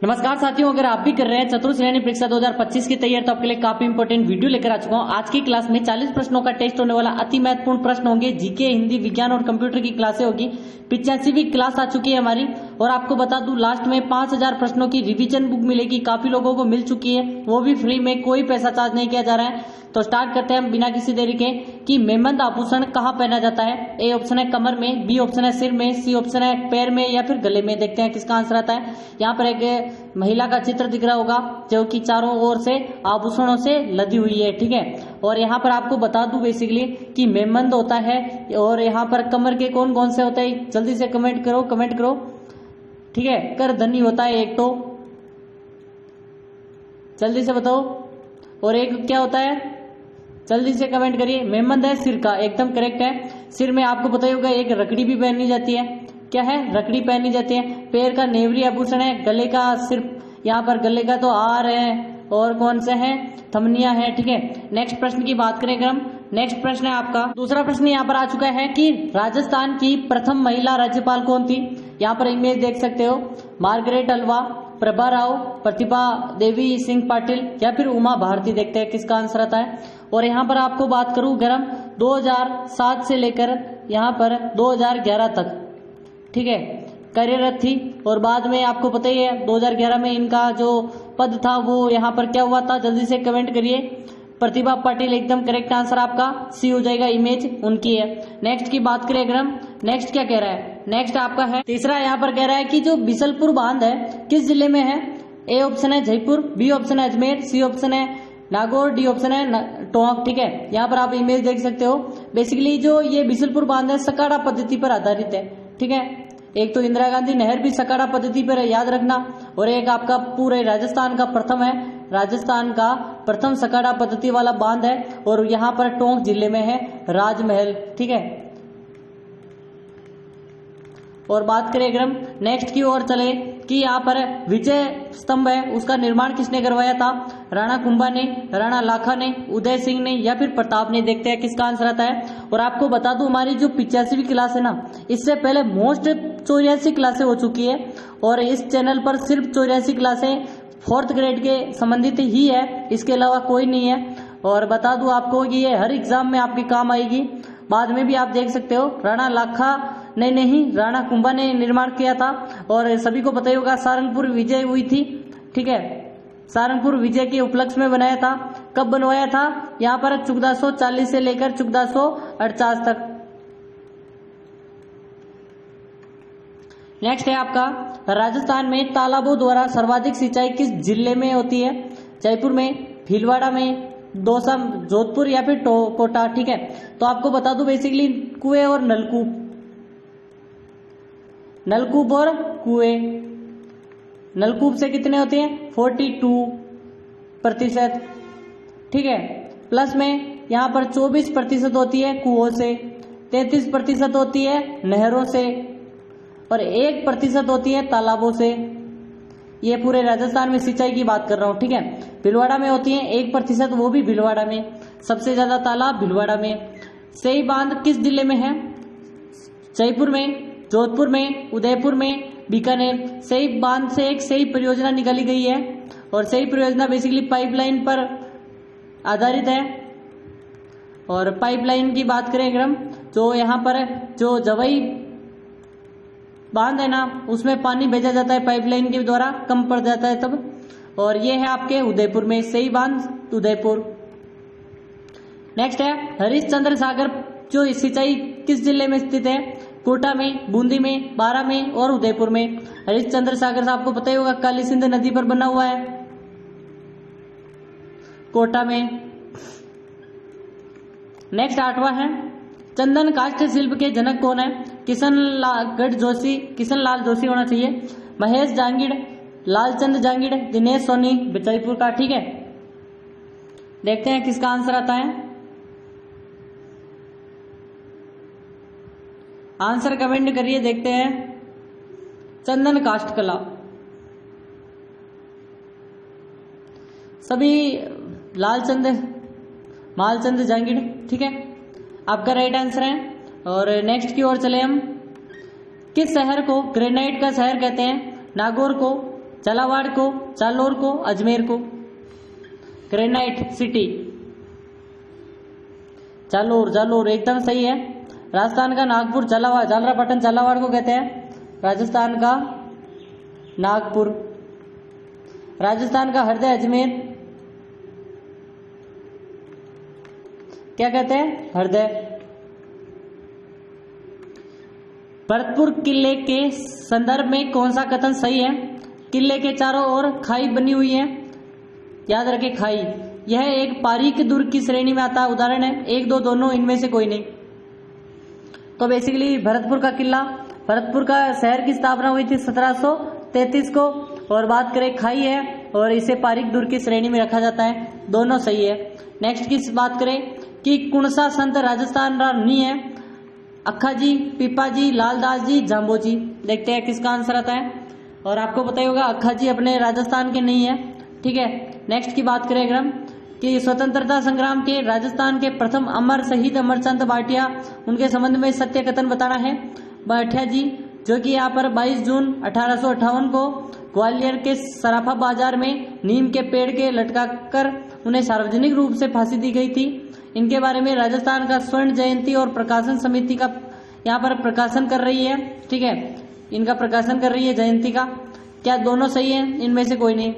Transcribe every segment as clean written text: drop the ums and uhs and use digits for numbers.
नमस्कार साथियों, अगर आप भी कर रहे हैं चतुर्थ श्रेणी परीक्षा 2025 की तैयारी तो आपके लिए काफी इंपोर्टेंट वीडियो लेकर आ चुका हूं। आज की क्लास में 40 प्रश्नों का टेस्ट होने वाला, अति महत्वपूर्ण प्रश्न होंगे। जीके, हिंदी, विज्ञान और कंप्यूटर की क्लासें होगी। 85वीं क्लास आ चुकी है हमारी। और आपको बता दूं, लास्ट में 5000 प्रश्नों की रिवीजन बुक मिलेगी। काफी लोगों को मिल चुकी है, वो भी फ्री में, कोई पैसा चार्ज नहीं किया जा रहा है। तो स्टार्ट करते हैं हम बिना किसी देरी के कि मेहमंद आभूषण कहाँ पहना जाता है। ए ऑप्शन है कमर में, बी ऑप्शन है सिर में, सी ऑप्शन है पैर में या फिर गले में। देखते हैं किसका आंसर आता है। यहाँ पर एक महिला का चित्र दिख रहा होगा जो कि चारों ओर से आभूषणों से लदी हुई है, ठीक है। और यहाँ पर आपको बता दूं बेसिकली कि मेहमंद होता है। और यहाँ पर कमर के कौन कौन से होते हैं, जल्दी से कमेंट करो, ठीक है। करधनी होता है एक, तो जल्दी से बताओ। और एक क्या होता है, जल्दी से कमेंट करिए। मेहमंद है सिर का, एकदम करेक्ट है। सिर में आपको पता ही होगा एक रकड़ी भी पहनी जाती है। क्या है, रकड़ी पहनी जाती है। पैर का नेवरी आभूषण है। गले का सिर्फ यहाँ पर गले का तो हार है। और कौन से हैं, थमनिया है, ठीक है। नेक्स्ट प्रश्न की बात करें अगर हम, नेक्स्ट प्रश्न है आपका दूसरा प्रश्न यहाँ पर आ चुका है कि राजस्थान की प्रथम महिला राज्यपाल कौन थी। यहाँ पर इमेज देख सकते हो। मार्गरेट अल्वा, प्रभा राव, प्रतिभा देवी सिंह पाटिल या फिर उमा भारती। देखते हैं किसका आंसर आता है। और यहाँ पर आपको बात करूं अगर हम, 2007 से लेकर यहाँ पर 2011 तक, ठीक है, कार्यरत थी। और बाद में आपको पता ही है 2011 में इनका जो पद था वो यहाँ पर क्या हुआ था, जल्दी से कमेंट करिए। प्रतिभा पाटिल, एकदम करेक्ट आंसर आपका सी हो जाएगा, इमेज उनकी है। नेक्स्ट की बात करें अगर हम, नेक्स्ट क्या कह रहा है, नेक्स्ट आपका है तीसरा। यहाँ पर कह रहा है कि जो बिसलपुर बांध है किस जिले में है। ए ऑप्शन है जयपुर, बी ऑप्शन है अजमेर, सी ऑप्शन है नागौर, डी ऑप्शन है टोंक, ठीक है। यहाँ पर आप इमेज देख सकते हो। बेसिकली जो ये बिसलपुर बांध है सकाड़ा पद्धति पर आधारित है, ठीक है। एक तो इंदिरा गांधी नहर भी सकाड़ा पद्धति पर है, याद रखना। और एक आपका पूरे राजस्थान का प्रथम है, राजस्थान का प्रथम सकाड़ा पद्धति वाला बांध है। और यहाँ पर टोंक जिले में है राजमहल, ठीक है। और बात करें अगर हम नेक्स्ट की ओर चले कि यहाँ पर विजय स्तंभ है, उसका निर्माण किसने करवाया था। राणा कुंभा ने, राणा लाखा ने, उदय सिंह ने या फिर प्रताप ने। देखते हैं किसका आंसर आता है। और आपको बता दूं, हमारी जो 85वीं क्लास है ना, इससे पहले मोस्ट 84 क्लासें हो चुकी है। और इस चैनल पर सिर्फ 84 क्लासें 4th ग्रेड के संबंधित ही है, इसके अलावा कोई नहीं है। और बता दूं आपको कि ये हर एग्जाम में आपके काम आएगी। बाद में भी आप देख सकते हो, राणा लाखा नहीं, राणा कुंभा ने निर्माण किया था। और सभी को पता ही होगा सारंगपुर विजय हुई थी, ठीक है। सारंगपुर विजय के उपलक्ष्य में बनाया था। कब बनवाया था, यहाँ पर 1440 से लेकर 1448 तक। नेक्स्ट है आपका, राजस्थान में तालाबों द्वारा सर्वाधिक सिंचाई किस जिले में होती है। जयपुर में, भीलवाड़ा में, दौसा, जोधपुर या फिर कोटा, ठीक है। तो आपको बता दूं बेसिकली कुएं और नलकूप, नलकूप और कुएं। नलकूप से कितने होते हैं, 42%, ठीक है। प्लस में यहाँ पर 24% होती है कुओं से, 33% होती है नहरों से और 1% होती है तालाबों से। ये पूरे राजस्थान में सिंचाई की बात कर रहा हूं, ठीक है। भीलवाड़ा में होती है 1%, वो भी भीलवाड़ा में। सबसे ज्यादा तालाब भीलवाड़ा में। सही बांध किस जिले में है। जयपुर में, जोधपुर में, उदयपुर में, बीकानेर। सही बांध से एक सही परियोजना निकाली गई है। और सही परियोजना बेसिकली पाइपलाइन पर आधारित है। और पाइपलाइन की बात करें अगर हम, जो यहाँ पर जो जवई बांध है ना, उसमें पानी भेजा जाता है पाइपलाइन के द्वारा, कम पड़ जाता है तब। और ये है आपके उदयपुर में, सही बांध उदयपुर। नेक्स्ट है हरिश्चंद्र सागर, जो सिंचाई किस जिले में स्थित है। कोटा में, बूंदी में, बारा में और उदयपुर में। हरिश्चंद्र सागर से आपको पता ही होगा काली सिंध नदी पर बना हुआ है, कोटा में। नेक्स्ट 8वां है, चंदन काष्ठ शिल्प के जनक कौन है। किशन लाल जोशी होना चाहिए, महेश जांगिड़, लालचंद जांगिड़, दिनेश सोनी, जयपुर का, ठीक है। देखते हैं किसका आंसर आता है। आंसर कमेंट करिए, देखते हैं। चंदन काष्ठ कला, सभी मालचंद जांगिड़, ठीक है, आपका राइट आंसर है। और नेक्स्ट की ओर चले हम, किस शहर को ग्रेनाइट का शहर कहते हैं। नागौर को, झालावाड़ को, जालौर को, अजमेर को। ग्रेनाइट सिटी जालौर एकदम सही है। राजस्थान का नागपुर, झालरापाटन झालावाड़ को कहते हैं। राजस्थान का नागपुर। राजस्थान का हृदय अजमेर क्या कहते हैं? हृदय। भरतपुर किले के संदर्भ में कौन सा कथन सही है? किले के चारों ओर खाई बनी हुई है, याद रखें खाई। यह एक पारीक दुर्ग की श्रेणी में आता है, उदाहरण है 1, 2, दोनों, इनमें से कोई नहीं। तो बेसिकली भरतपुर का किला, भरतपुर का शहर की स्थापना हुई थी 1733 को, और बात करें खाई है और इसे पारीक दुर्ग की श्रेणी में रखा जाता है, दोनों सही है। नेक्स्ट की बात करें कि कुणसा संत राजस्थान रानी है? अक्खा जी, पीपा जी, लालदास जी, जाम्बो जी। देखते हैं किसका आंसर आता है। और आपको पता ही होगा अक्खा जी अपने राजस्थान के नहीं है, ठीक है। नेक्स्ट की बात करें अगर हम कि स्वतंत्रता संग्राम के राजस्थान के प्रथम अमर शहीद अमरचंद भाटिया, उनके संबंध में सत्य कथन बताना है। भाटिया जी जो कि यहाँ पर 22 जून 1858 को ग्वालियर के सराफा बाजार में नीम के पेड़ के लटकाकर उन्हें सार्वजनिक रूप से फांसी दी गई थी। इनके बारे में राजस्थान का स्वर्ण जयंती और प्रकाशन समिति का यहाँ पर प्रकाशन कर रही है, ठीक है, इनका प्रकाशन कर रही है जयंती का। क्या दोनों सही है? इनमें से कोई नहीं,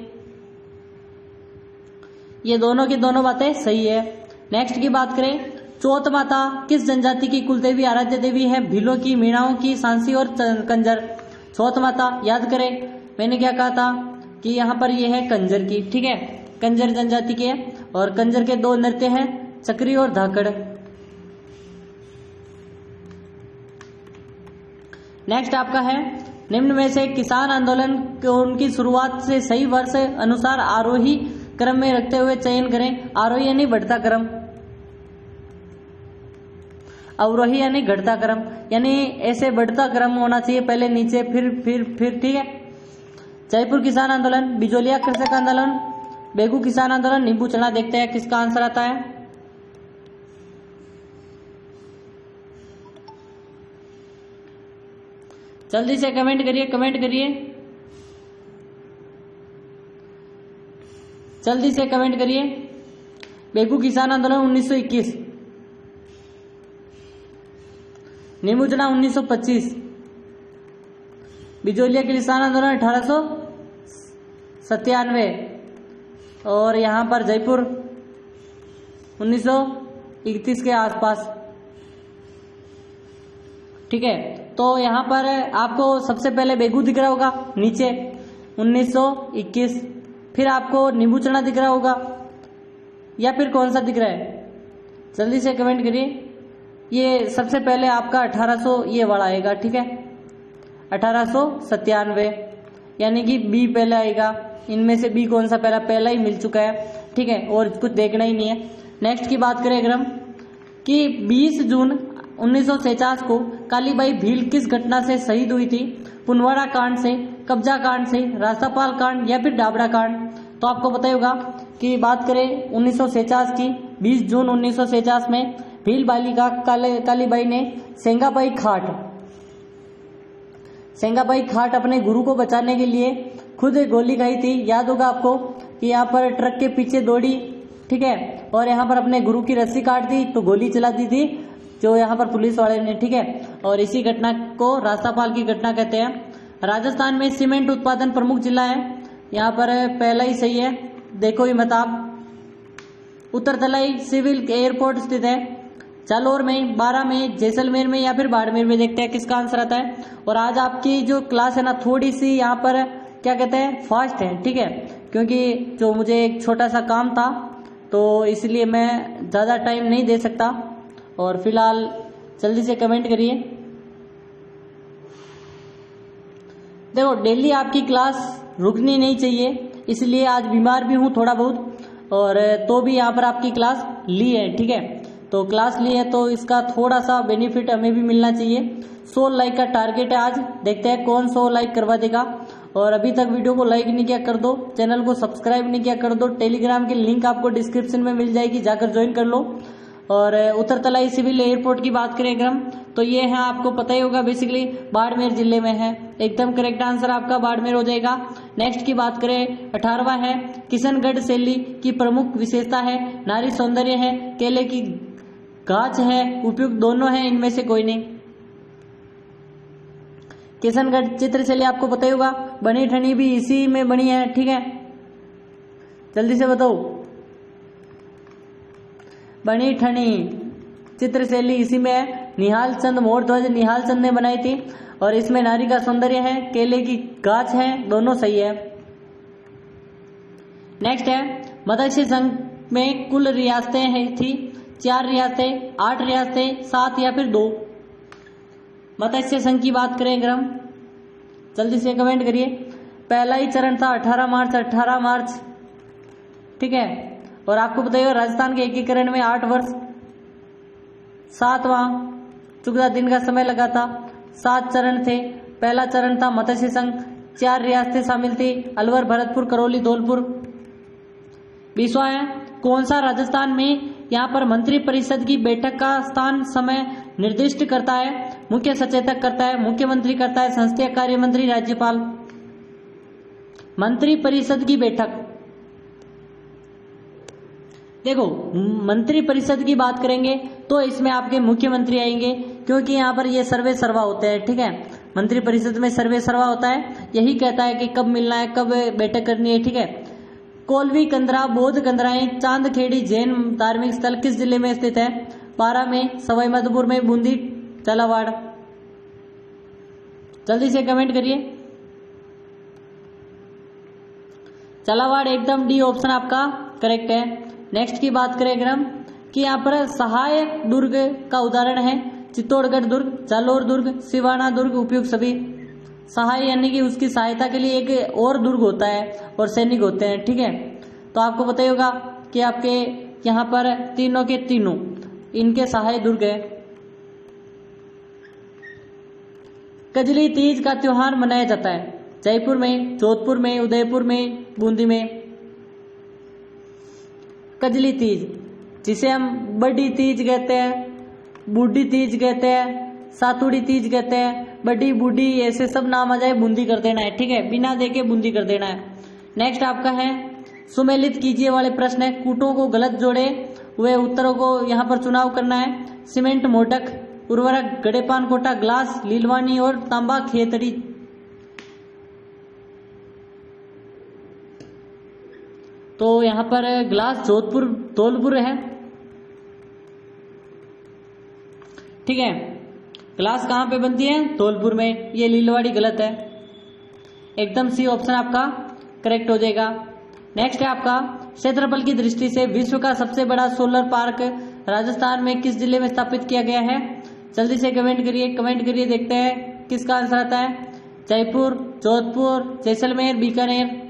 ये दोनों की दोनों बातें सही है। नेक्स्ट की बात करें, चौथ माता किस जनजाति की कुलदेवी आराध्य देवी है? भीलों की, मीणाओं की, सांसी और कंजर। चौथ माता याद करें, मैंने क्या कहा था कि यहाँ पर ये है कंजर की, ठीक है, कंजर जनजाति की है। और कंजर के 2 नृत्य हैं, चक्री और धाकड़। नेक्स्ट आपका है, निम्न में से किसान आंदोलन को उनकी शुरुआत से सही वर्ष अनुसार आरोही क्रम में रखते हुए चयन करें। आरोही यानी बढ़ता क्रम, अवरोही यानी घटता क्रम, यानी ऐसे बढ़ता क्रम होना चाहिए, पहले नीचे फिर, ठीक है। जयपुर किसान आंदोलन, बिजोलिया कृषक आंदोलन, बेगू किसान आंदोलन, नींबू चना। देखते हैं किसका आंसर आता है। जल्दी से कमेंट करिए, जल्दी से कमेंट करिए। बेगू किसान आंदोलन 1921, नींबू चना 1925, बिजोलिया किसान आंदोलन 1897 और यहां पर जयपुर 1931 के आसपास, ठीक है। तो यहां पर आपको सबसे पहले बेगू दिख रहा होगा नीचे 1921, फिर आपको नींबू चना दिख रहा होगा, या फिर कौन सा दिख रहा है? जल्दी से कमेंट करिए। ये सबसे पहले आपका 1800 ये वाला आएगा, ठीक है, 1897, यानी कि बी पहले आएगा। इनमें से बी कौन सा पहला ही मिल चुका है, ठीक है, और कुछ देखना ही नहीं है। नेक्स्ट की बात करें अगर हम कि 20 जून 1949 को कालीबाई भील किस घटना से शहीद हुई थी? पुनवाड़ा कांड से, कब्जा कांड से, रास्तापाल कांड या फिर डाबरा कांड। तो आपको पता ही होगा कि बात करें 1949 की, 20 जून 1949 में भील बालिका कालीबाई ने सेंगाबाई खाट अपने गुरु को बचाने के लिए खुद गोली खाई थी। याद होगा आपको कि यहाँ पर ट्रक के पीछे दौड़ी, ठीक है, और यहाँ पर अपने गुरु की रस्सी काट दी तो गोली चला दी थी जो यहाँ पर पुलिस वाले ने, ठीक है। और इसी घटना को रास्तापाल की घटना कहते हैं। राजस्थान में सीमेंट उत्पादन प्रमुख जिला है, यहाँ पर पहला ही सही है, देखो ही मत आप। उत्तरतलाई सिविल एयरपोर्ट स्थित है जालौर में, 12 में, जैसलमेर में या फिर बाड़मेर में। देखते हैं किसका आंसर आता है। और आज आपकी जो क्लास है ना थोड़ी सी यहाँ पर क्या कहते हैं फास्ट है, ठीक है, क्योंकि जो मुझे एक छोटा सा काम था तो इसलिए मैं ज़्यादा टाइम नहीं दे सकता। और फिलहाल जल्दी से कमेंट करिए। देखो डेली आपकी क्लास रुकनी नहीं चाहिए, इसलिए आज बीमार भी हूँ थोड़ा बहुत, और तो भी यहाँ पर आपकी क्लास ली है, ठीक है। तो क्लास ली है तो इसका थोड़ा सा बेनिफिट हमें भी मिलना चाहिए। 100 लाइक का टारगेट है आज, देखते हैं कौन 100 लाइक करवा देगा। और अभी तक वीडियो को लाइक नहीं किया कर दो, चैनल को सब्सक्राइब नहीं किया कर दो। टेलीग्राम की लिंक आपको डिस्क्रिप्शन में मिल जाएगी, जाकर ज्वाइन कर लो। और उत्तरतलाई सिविल एयरपोर्ट की बात करें अगर हम तो ये है आपको पता ही होगा बेसिकली बाड़मेर जिले में है। एकदम करेक्ट आंसर आपका बाड़मेर हो जाएगा। नेक्स्ट की बात करें 18वां है किशनगढ़ शैली की प्रमुख विशेषता है नारी सौंदर्य है, केले की गाछ है, उपयुक्त दोनों है, इनमें से कोई नहीं। किशनगढ़ चित्रशैली आपको पता ही होगा, बनी ठनी भी इसी में बनी है, ठीक है, जल्दी से बताओ। बनी ठनी चित्रशैली इसी में है, निहाल चंद मोर ध्वज निहाल चंद ने बनाई थी और इसमें नारी का सौंदर्य है, केले की गाछ है, दोनों सही है। नेक्स्ट है मत्स्य संघ में कुल रियासतें थी 4 रियासतें, 8 रियासतें, 7 या फिर 2। मत्स्य संघ की बात करें अगर हम, जल्दी से कमेंट करिए। पहला ही चरण था 18 मार्च, ठीक है, और आपको बताइए राजस्थान के एकीकरण में 8 वर्ष 7वां 14 दिन का समय लगा था। 7 चरण थे। पहला चरण था मत्स्य संघ, 4 रियासतें शामिल थी, अलवर, भरतपुर, करौली, धौलपुर। 20वां है कौन सा राजस्थान में यहाँ पर मंत्री परिषद की बैठक का स्थान समय निर्दिष्ट करता है? मुख्य सचेतक करता है, मुख्यमंत्री करता है, संसदीय कार्य मंत्री, राज्यपाल। मंत्री परिषद की बैठक, देखो मंत्री परिषद की बात करेंगे तो इसमें आपके मुख्यमंत्री आएंगे, क्योंकि यहाँ पर ये सर्वे सर्वा होते हैं, ठीक है, मंत्री परिषद में सर्वे सर्वा होता है, यही कहता है कि कब मिलना है, कब बैठक करनी है, ठीक है। कोलवी कंदरा, बौद्ध कंदराएं, चांदखेड़ी जैन धार्मिक स्थल किस जिले में स्थित है? 12 में, सवाई माधोपुर में, बूंदी, झालावाड़। जल्दी से कमेंट करिए। झालावाड़ एकदम डी ऑप्शन आपका करेक्ट है। नेक्स्ट की बात करें अगर हम कि यहाँ पर सहायक दुर्ग का उदाहरण है चित्तौड़गढ़ दुर्ग, जालोर दुर्ग, सिवाना दुर्ग, उपयुक्त सभी। सहाय यानी कि उसकी सहायता के लिए एक और दुर्ग होता है और सैनिक होते हैं, ठीक है। तो आपको पता ही होगा कि आपके यहाँ पर तीनों के तीनों इनके सहाय दुर्ग है। कजली तीज का त्योहार मनाया जाता है जयपुर में, जोधपुर में, उदयपुर में, बूंदी में। कजली तीज जिसे हम बड़ी तीज कहते हैं, बूढ़ी तीज कहते हैं, सातुड़ी तीज कहते हैं, बड़ी बूढ़ी ऐसे सब नाम आ जाए बूंदी कर देना है, ठीक है, बिना देखे बूंदी कर देना है। नेक्स्ट आपका है सुमेलित कीजिए वाले प्रश्न है, कूटों को गलत जोड़े हुए उत्तरों को यहाँ पर चुनाव करना है। सीमेंट, मोटक, उर्वरक, गड़ेपान कोटा, ग्लास, लीलवानी और तांबा खेतड़ी। तो यहाँ पर ग्लास जोधपुर धौलपुर है, ठीक है, ग्लास कहाँ पे बनती है? धौलपुर में। ये लीलवाड़ी गलत है, एकदम सी ऑप्शन आपका करेक्ट हो जाएगा। नेक्स्ट है आपका क्षेत्रफल की दृष्टि से विश्व का सबसे बड़ा सोलर पार्क राजस्थान में किस जिले में स्थापित किया गया है? जल्दी से कमेंट करिए, देखते हैं किसका आंसर आता है। जयपुर, जोधपुर, जैसलमेर, बीकानेर।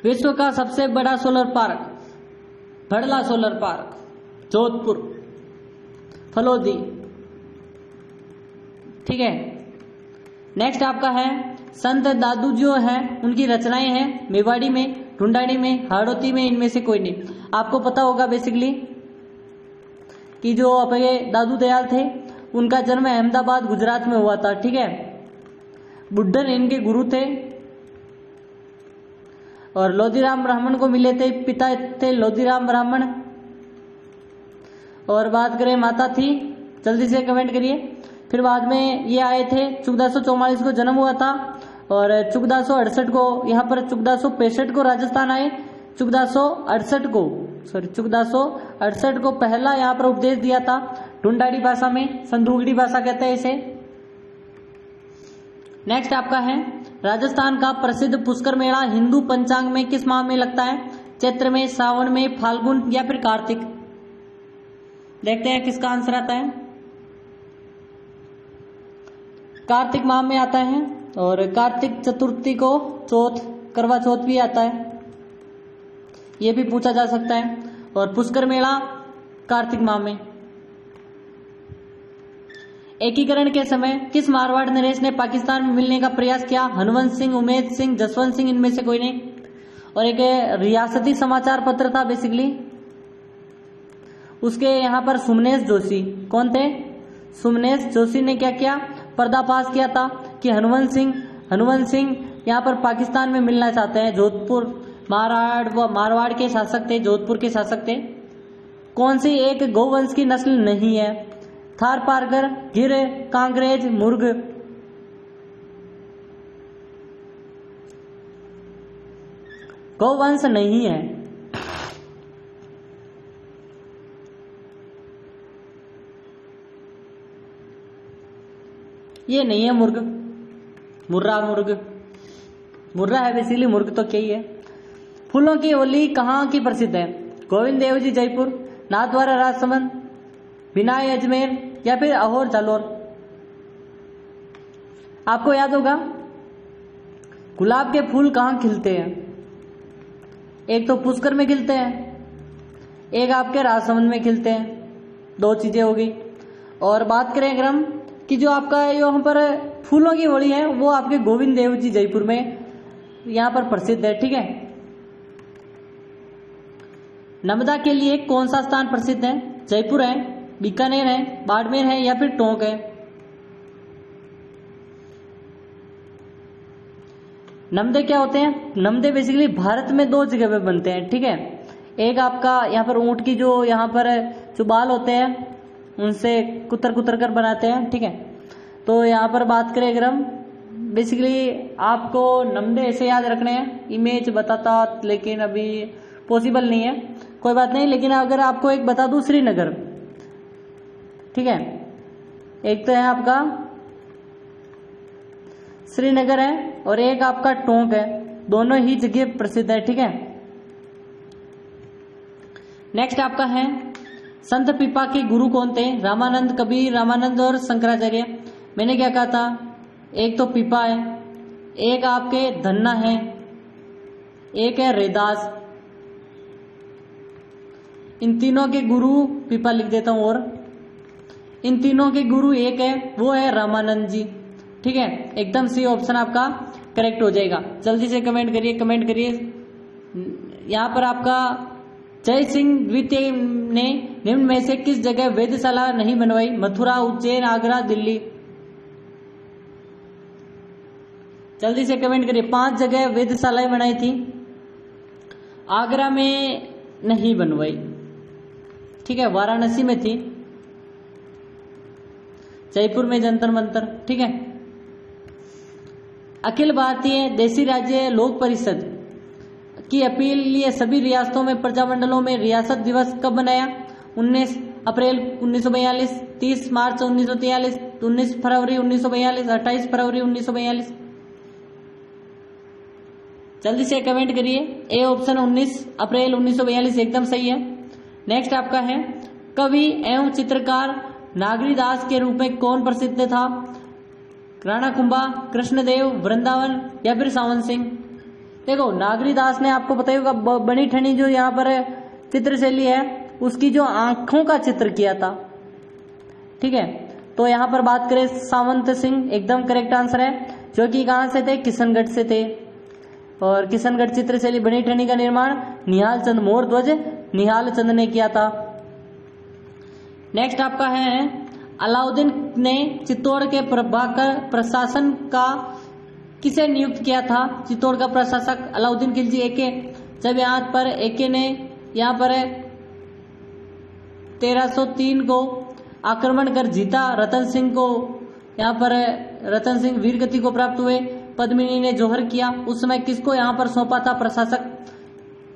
विश्व का सबसे बड़ा solar park Bhadla solar park, Jodhpur, Phalodi, ठीक है। नेक्स्ट आपका है संत दादू जो है उनकी रचनाएं हैं मेवाड़ी में, ढूंढाड़ी में, हाड़ौती में, इनमें से कोई नहीं। आपको पता होगा बेसिकली कि जो अपने दादू दयाल थे उनका जन्म अहमदाबाद गुजरात में हुआ था, ठीक है। बुड्ढन इनके गुरु थे और लोधीराम ब्राह्मण को मिले थे, पिता थे लोधीराम ब्राह्मण। और बात करें माता थी, जल्दी से कमेंट करिए। फिर बाद में ये आए थे, 1444 को जन्म हुआ था और 1468 को यहाँ पर 1465 को राजस्थान आए, 1468 को पहला यहाँ पर उपदेश दिया था ढूंढाड़ी भाषा में, संदूगड़ी भाषा कहते हैं इसे। नेक्स्ट आपका है राजस्थान का प्रसिद्ध पुष्कर मेला हिंदू पंचांग में किस माह में लगता है? चैत्र में, सावन में, फाल्गुन या फिर कार्तिक। देखते हैं किसका आंसर आता है। कार्तिक माह में आता है और कार्तिक चतुर्थी को चौथ, करवा चौथ भी आता है, ये भी पूछा जा सकता है। और पुष्कर मेला कार्तिक माह में। एकीकरण के समय किस मारवाड़ नरेश ने पाकिस्तान में मिलने का प्रयास किया? हनुवंत सिंह, उमेद सिंह, जसवंत सिंह, इनमें से कोई नहीं। और एक रियासती समाचार पत्र था बेसिकली, उसके यहाँ पर सुमनेश जोशी कौन थे? सुमनेश जोशी ने क्या किया? पर्दाफाश किया था कि हनुवंत सिंह यहाँ पर पाकिस्तान में मिलना चाहते हैं। जोधपुर मारवाड़ के शासक थे, जोधपुर के शासक थे। कौन सी एक गौवंश की नस्ल नहीं है? थारपारकर, गिर, कांग्रेज, मुर्ग। गौवंश नहीं है। ये नहीं है मुर्ग, मुर्रा है बेसिकली, मुर्ग तो क्या ही है। फूलों की होली कहाँ की प्रसिद्ध है? गोविंद देव जी जयपुर, नाथद्वारा राजसमंद, बिनाई अजमेर या फिर अहोर जालोर। आपको याद होगा गुलाब के फूल कहाँ खिलते हैं? एक तो पुष्कर में खिलते हैं, एक आपके राजसमंद में खिलते हैं। दो चीजें हो गई। और बात करें अगर हम कि जो आपका यहाँ पर फूलों की होली है वो आपके गोविंद देव जी जयपुर में यहाँ पर प्रसिद्ध है। ठीक है। नर्मदा के लिए कौन सा स्थान प्रसिद्ध है? जयपुर है, बीकानेर है, बाड़मेर है या फिर टोंक है? नर्मदे क्या होते हैं? नर्मदे बेसिकली भारत में दो जगह पे बनते हैं। ठीक है। एक आपका यहाँ पर ऊंट की जो यहाँ पर जो बाल होते हैं उनसे कुतर कर बनाते हैं। ठीक है। तो यहाँ पर बात करें अगर हम बेसिकली आपको नर्मदे ऐसे याद रखने हैं, इमेज बताता लेकिन अभी पॉसिबल नहीं है, कोई बात नहीं। लेकिन अगर आपको एक बता दूं श्रीनगर, ठीक है, एक तो है आपका श्रीनगर है और एक आपका टोंक है, दोनों ही जगह प्रसिद्ध है। ठीक है। नेक्स्ट आपका है संत पीपा के गुरु कौन थे? रामानंद, कबीर, रामानंद और शंकराचार्य। मैंने क्या कहा था? एक तो पीपा है, एक आपके धन्ना है, एक है रैदास। इन तीनों के गुरु पीपा लिख देता हूं। और इन तीनों के गुरु एक है, वो है रामानंद जी। ठीक है। एकदम सी ऑप्शन आपका करेक्ट हो जाएगा। जल्दी से कमेंट करिए। यहाँ पर आपका जय सिंह द्वितीय ने निम्न में से किस जगह वेधशाला नहीं बनवाई? मथुरा, उज्जैन, आगरा, दिल्ली। जल्दी से कमेंट करिए। 5 जगह वेधशालाएं बनाई थी, आगरा में नहीं बनवाई। ठीक है। वाराणसी में थी, जयपुर में जंतर मंतर। ठीक है। अखिल भारतीय देशी राज्य लोक परिषद की अपील लिए सभी रियासतों में प्रजामंडलों में रियासत दिवस कब मनाया? 19 अप्रैल 1942, 30 मार्च 1943, 19 फरवरी 1942, 28 फरवरी 1942। जल्दी से कमेंट करिए। ए ऑप्शन 19 अप्रैल 1942 एकदम सही है। नेक्स्ट आपका है कवि एवं चित्रकार नागरीदास के रूप में कौन प्रसिद्ध था? राणा कुंभा, कृष्णदेव, वृंदावन या फिर सावंत सिंह। देखो नागरीदास ने आपको पता ही होगा बनी ठनी जो यहाँ पर चित्रशैली है उसकी जो आंखों का चित्र किया था। ठीक है। तो यहाँ पर बात करें सावंत सिंह एकदम करेक्ट आंसर है, जो कि कहां से थे? किशनगढ़ से थे। और किशनगढ़ चित्रशैली बनी ठनी का निर्माण निहाल चंद मोरध्वज निहाल चंद ने किया था। नेक्स्ट आपका है अलाउद्दीन ने चित्तौड़ के प्रशासन का किसे नियुक्त किया था? चित्तौड़ का प्रशासक अलाउद्दीन खिलजी एके। जब यहाँ पर एके ने यहाँ पर 1303 को आक्रमण कर जीता, रतन सिंह को यहाँ पर रतन सिंह वीरगति को प्राप्त हुए, पद्मिनी ने जौहर किया। उस समय किसको यहाँ पर सौंपा था प्रशासक?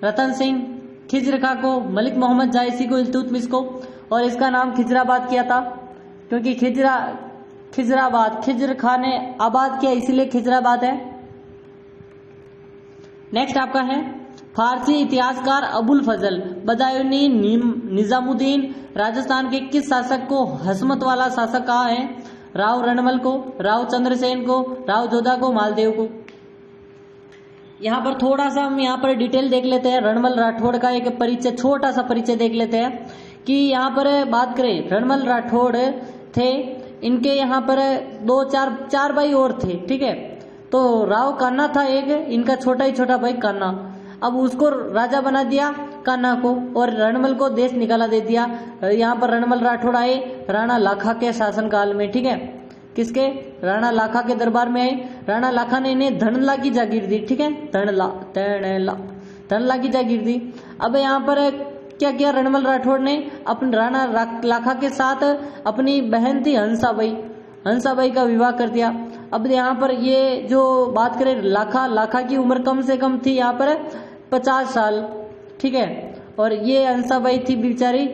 रतन सिंह, खिज्र खां को, मलिक मोहम्मद जायसी को, इल्तुतमिश को। और इसका नाम खिजराबाद किया था क्योंकि खिज्र खां ने आबाद किया इसलिए खिजराबाद है। नेक्स्ट आपका है फारसी इतिहासकार अबुल फजल बदायूनी निजामुद्दीन राजस्थान के किस शासक को हसमत वाला शासक कहा है? राव रणमल को, राव चंद्रसेन को, राव जोधा को, मालदेव को। यहाँ पर थोड़ा सा हम यहाँ पर डिटेल देख लेते हैं। रणमल राठौड़ का एक परिचय, छोटा सा परिचय देख लेते हैं कि यहाँ पर बात करें रणमल राठौड़ थे, इनके यहाँ पर चार भाई और थे। ठीक है। तो राव कान्हा था एक, इनका छोटा भाई कान्हा। अब उसको राजा बना दिया कान्हा को, और रणमल को देश निकाला दे दिया। यहाँ पर रणमल राठौड़ आए राणा लाखा के शासनकाल में, ठीक है, किसके, राणा लाखा के दरबार में आए। राणा लाखा ने इन्हें धनला की जागीर दी, ठीक है, धनला की जागीर दी। अब यहाँ पर क्या किया रणमल राठौड़ ने, अपने राणा लाखा के साथ अपनी बहन थी हंसाबाई का विवाह कर दिया। अब यहाँ पर ये जो बात करें लाखा की उम्र कम से कम थी यहाँ पर 50 साल, ठीक है, और ये हंसाबाई थी बेचारी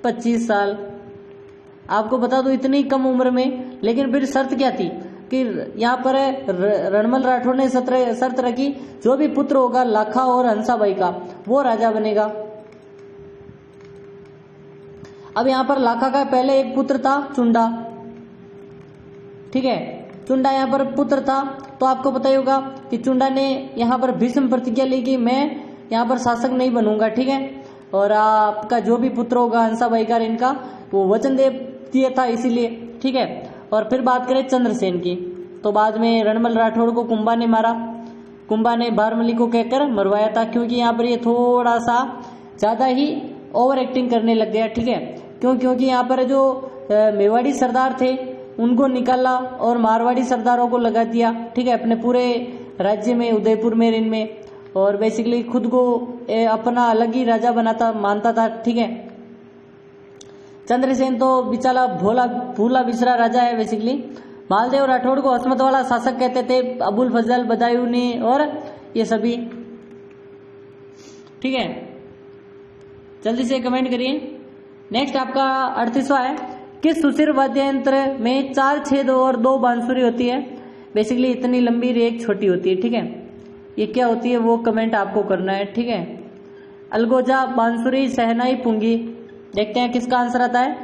25 साल। आपको बता दो इतनी कम उम्र में, लेकिन फिर शर्त क्या थी कि यहाँ पर रणमल राठौड़ ने शर्त रखी, जो भी पुत्र होगा लाखा और हंसाबाई का वो राजा बनेगा। अब यहाँ पर लाखा का पहले एक पुत्र था चुंडा, ठीक है, चुंडा यहाँ पर पुत्र था। तो आपको पता ही होगा कि चुंडा ने यहाँ पर भीष्म प्रतिज्ञा ली कि मैं यहाँ पर शासक नहीं बनूंगा, ठीक है, और आपका जो भी पुत्र होगा हंसाबाई का इनका वो वचन दे दिया था इसीलिए, ठीक है। और फिर बात करें चंद्रसेन की, तो बाद में रणमल राठौड़ को कुंभा ने मारा। कुंभा ने बारमली को कहकर मरवाया था, क्योंकि यहाँ पर ये थोड़ा सा ज्यादा ही ओवर एक्टिंग करने लग गया, ठीक है, क्योंकि यहाँ पर जो मेवाड़ी सरदार थे उनको निकाला और मारवाड़ी सरदारों को लगा दिया, ठीक है, अपने पूरे राज्य में, उदयपुर में, इनमें, और बेसिकली खुद को अपना अलग ही राजा मानता था, ठीक है। चंद्रसेन तो बिचारा भूला बिसरा राजा है बेसिकली। मालदेव राठौड़ को असमत वाला शासक कहते थे, अबुल फजल बदायूनी और ये सभी, ठीक है। जल्दी से कमेंट करिए। नेक्स्ट आपका 38वां है, किस सुशिर वाद्य यंत्र में 4 छेद और 2 बांसुरी होती है। बेसिकली इतनी लंबी एक छोटी होती है, ठीक है, ये क्या होती है वो कमेंट आपको करना है, ठीक है। अलगोजा, बांसुरी, सहनाई, पुंगी। देखते हैं किसका आंसर आता है।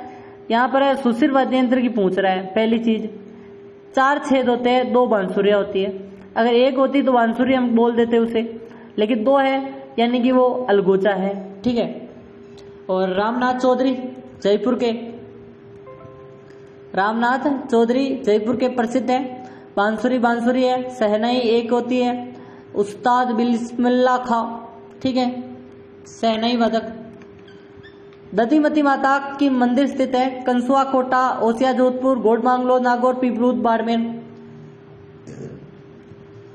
यहाँ पर सुशिर वाद्य यंत्र की पूछ रहा है। पहली चीज 4 छेद होते हैं, 2 बांसुरियां होती है। अगर एक होती तो बांसुरी हम बोल देते उसे, लेकिन 2 है यानी कि वो अलगोजा है, ठीक है। और रामनाथ चौधरी जयपुर के प्रसिद्ध है। बांसुरी है। सहनाई एक होती है, उस्ताद बिस्मिल्लाह खां, ठीक है, सहनाई वादक। दधिमती माता की मंदिर स्थित है, कंसुआ कोटा, ओसिया जोधपुर, गोडमांगलो, नागौर, पीपलूद, बाड़मेर।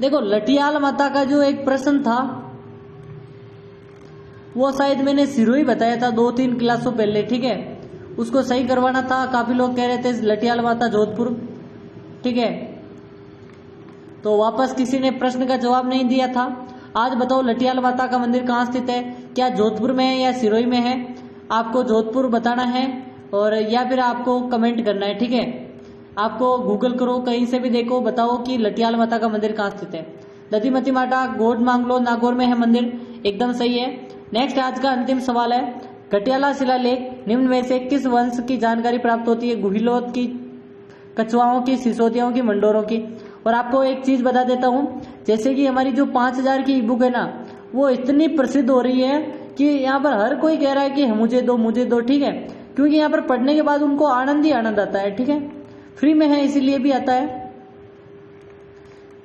देखो लठियाल माता का जो एक प्रश्न था वो शायद मैंने सिरोही बताया था 2-3 क्लासों पहले, ठीक है, उसको सही करवाना था। काफी लोग कह रहे थे लठियाल माता जोधपुर, ठीक है, तो वापस किसी ने प्रश्न का जवाब नहीं दिया था। आज बताओ लठियाल माता का मंदिर कहाँ स्थित है, क्या जोधपुर में है या सिरोही में है। आपको जोधपुर बताना है और या फिर आपको कमेंट करना है, ठीक है। आपको गूगल करो, कहीं से भी देखो, बताओ कि लठियाल माता का मंदिर कहाँ स्थित है। दधिमती माता गोडमांगलो, नागौर में है मंदिर, एकदम सही है। नेक्स्ट आज का अंतिम सवाल है, घटियाला शिलालेख निम्न में से किस वंश की जानकारी प्राप्त होती है। गुहिलोत की, कछुआओं की, सिसोदियों की, मंडोरों की। और आपको एक चीज बता देता हूँ, जैसे कि हमारी जो 5000 की ई बुक है ना, वो इतनी प्रसिद्ध हो रही है कि यहाँ पर हर कोई कह रहा है कि मुझे दो, ठीक है, क्योंकि यहाँ पर पढ़ने के बाद उनको आनंद ही आनंद आता है, ठीक है, फ्री में है इसीलिए भी आता है।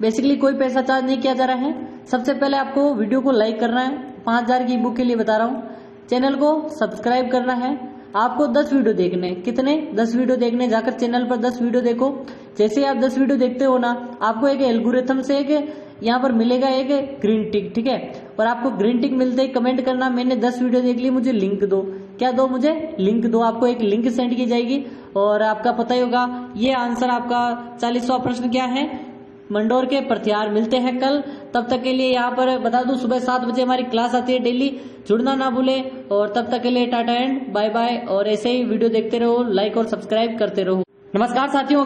बेसिकली कोई पैसा चार्ज नहीं किया जा रहा है। सबसे पहले आपको वीडियो को लाइक करना है, 5000 की ई बुक के लिए बता रहा हूँ। चैनल को सब्सक्राइब करना है। आपको 10 वीडियो देखने, कितने 10 वीडियो देखने, जाकर चैनल पर 10 वीडियो देखो। जैसे आप 10 वीडियो देखते हो ना, आपको एक एल्गोरिथम से एक यहाँ पर मिलेगा एक ग्रीन टिक, ठीक है, और आपको ग्रीन टिक मिलते ही कमेंट करना मैंने 10 वीडियो देख ली, मुझे लिंक दो। क्या दो, मुझे लिंक दो। आपको एक लिंक सेंड की जाएगी और आपका पता ही होगा ये आंसर आपका 40वां प्रश्न क्या है, मंडोर के प्रत्यार। मिलते हैं कल, तब तक के लिए यहाँ पर बता दूं सुबह 7 बजे हमारी क्लास आती है डेली, जुड़ना ना भूले। और तब तक के लिए टाटा एंड बाय बाय, और ऐसे ही वीडियो देखते रहो, लाइक और सब्सक्राइब करते रहो। नमस्कार साथियों।